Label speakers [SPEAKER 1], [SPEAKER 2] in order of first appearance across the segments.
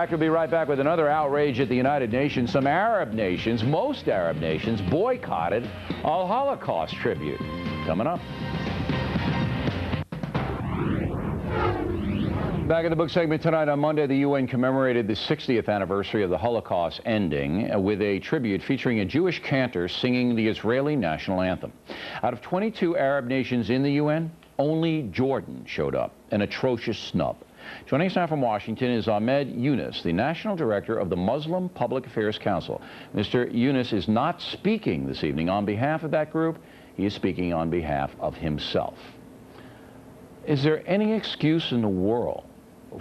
[SPEAKER 1] fact, we'll be right back with another outrage at the United Nations. Some Arab nations, most Arab nations, boycotted a Holocaust tribute. Coming up. Back in the book segment tonight. On Monday, the UN commemorated the 60th anniversary of the Holocaust ending with a tribute featuring a Jewish cantor singing the Israeli national anthem. Out of 22 Arab nations in the UN, only Jordan showed up, an atrocious snub. Joining us now from Washington is Ahmed Younis, the National Director of the Muslim Public Affairs Council. Mr. Younis is not speaking this evening on behalf of that group. He is speaking on behalf of himself. Is there any excuse in the world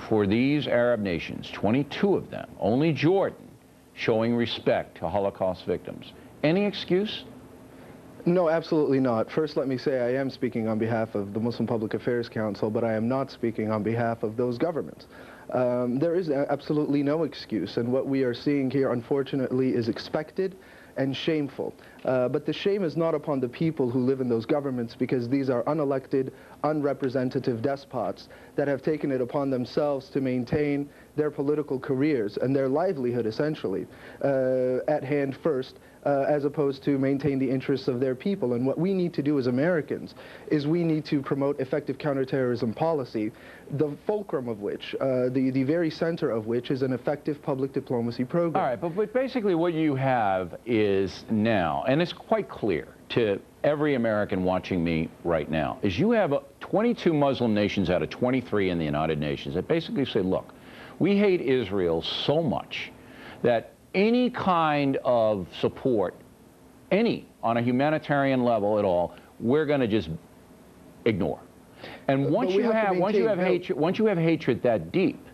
[SPEAKER 1] for these Arab nations, 22 of them, only Jordan, showing respect to Holocaust victims? Any excuse?
[SPEAKER 2] No, absolutely not. First, let me say I am speaking on behalf of the Muslim Public Affairs Council, but I am not speaking on behalf of those governments. There is absolutely no excuse, and what we are seeing here, unfortunately, is expected and shameful. But the shame is not upon the people who live in those governments, because these are unelected, unrepresentative despots that have taken it upon themselves to maintain their political careers and their livelihood, essentially, at hand first, as opposed to maintain the interests of their people. And what we need to do as Americans is we need to promote effective counterterrorism policy, the fulcrum of which, the very center of which, is an effective public diplomacy program.
[SPEAKER 1] All right, but basically what you have is now, and it's quite clear to every American watching me right now, is you have 22 Muslim nations out of 23 in the United Nations that basically say, look, we hate Israel so much that any kind of support, on a humanitarian level at all, we're going to just ignore. And once you have hatred that deep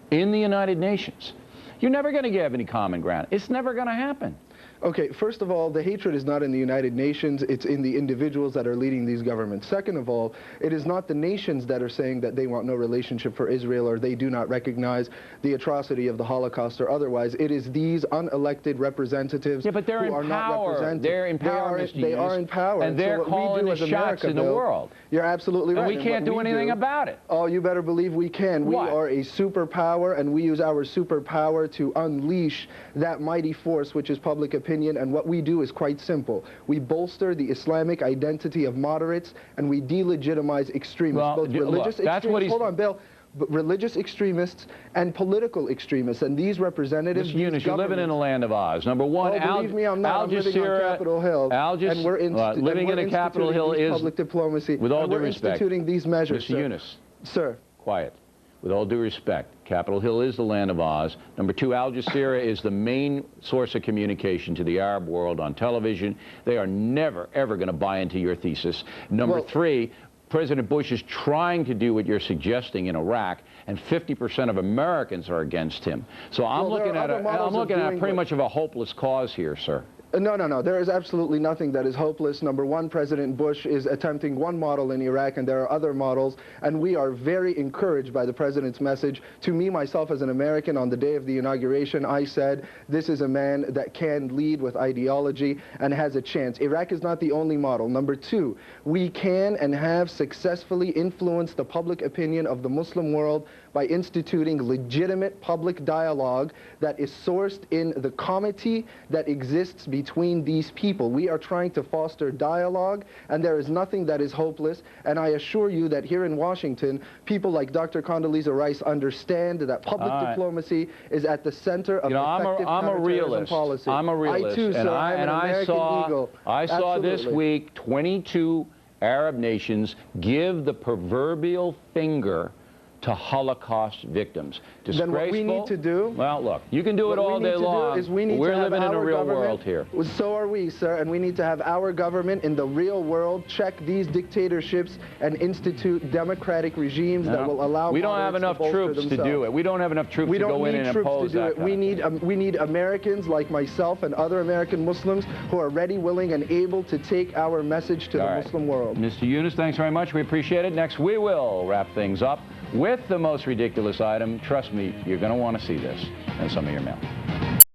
[SPEAKER 1] in the United Nations, you're never going to get any common ground. It's never going to happen.
[SPEAKER 2] Okay, first of all, the hatred is not in the United Nations, it's in the individuals that are leading these governments. Second of all, it is not the nations that are saying that they want no relationship for Israel or they do not recognize the atrocity of the Holocaust or otherwise. It is these unelected representatives who are not represented.
[SPEAKER 1] They're in power,
[SPEAKER 2] they are in power.
[SPEAKER 1] And they're calling the shots in the world.
[SPEAKER 2] You're absolutely right.
[SPEAKER 1] And we can't do anything about it.
[SPEAKER 2] Oh, you better believe we can. We are a superpower, and we use our superpower to unleash that mighty force which is public opinion. And what we do is quite simple. We bolster the Islamic identity of moderates, and we delegitimize extremists, both religious extremists. Hold on, Bill. Religious extremists and political extremists, and these representatives.
[SPEAKER 1] Mr. Younis, you're living in the land of Oz. Number one,
[SPEAKER 2] believe me, I'm not. I'm living on Capitol Hill, and we're
[SPEAKER 1] living in Capitol Hill is
[SPEAKER 2] public diplomacy.
[SPEAKER 1] With all due respect,
[SPEAKER 2] instituting these measures.
[SPEAKER 1] Mr. Younis,
[SPEAKER 2] sir,
[SPEAKER 1] quiet. With all due respect, Capitol Hill is the land of Oz. Number two, Al Jazeera is the main source of communication to the Arab world on television. They are never, ever going to buy into your thesis. Number three, President Bush is trying to do what you're suggesting in Iraq, and 50% of Americans are against him. So I'm looking at pretty much of a hopeless cause here, sir.
[SPEAKER 2] No. There is absolutely nothing that is hopeless. Number one, President Bush is attempting one model in Iraq, and there are other models, and we are very encouraged by the President's message. To me, myself, as an American, on the day of the inauguration, I said, this is a man that can lead with ideology and has a chance. Iraq is not the only model. Number two, we can and have successfully influenced the public opinion of the Muslim world by instituting legitimate public dialogue that is sourced in the comity that exists between these people. We are trying to foster dialogue, and there is nothing that is hopeless. And I assure you that here in Washington, people like Dr. Condoleezza Rice understand that public diplomacy is at the center of effective counterterrorism policy.
[SPEAKER 1] I'm a realist.
[SPEAKER 2] I too, sir. I'm an American eagle.
[SPEAKER 1] I saw this week 22 Arab nations give the proverbial finger to Holocaust victims. Disgraceful.
[SPEAKER 2] Then what we need to do...
[SPEAKER 1] Well, look, you can do it all day long. We're living in a real world here.
[SPEAKER 2] So are we, sir, and we need to have our government in the real world check these dictatorships and institute democratic regimes that will allow...
[SPEAKER 1] We don't have enough troops to do it. We don't have enough troops to go in and impose that.
[SPEAKER 2] We need Americans like myself and other American Muslims who are ready, willing, and able to take our message to the Muslim world.
[SPEAKER 1] Mr. Younis, thanks very much. We appreciate it. Next, we will wrap things up with the most ridiculous item. Trust me, you're going to want to see this and some of your mail.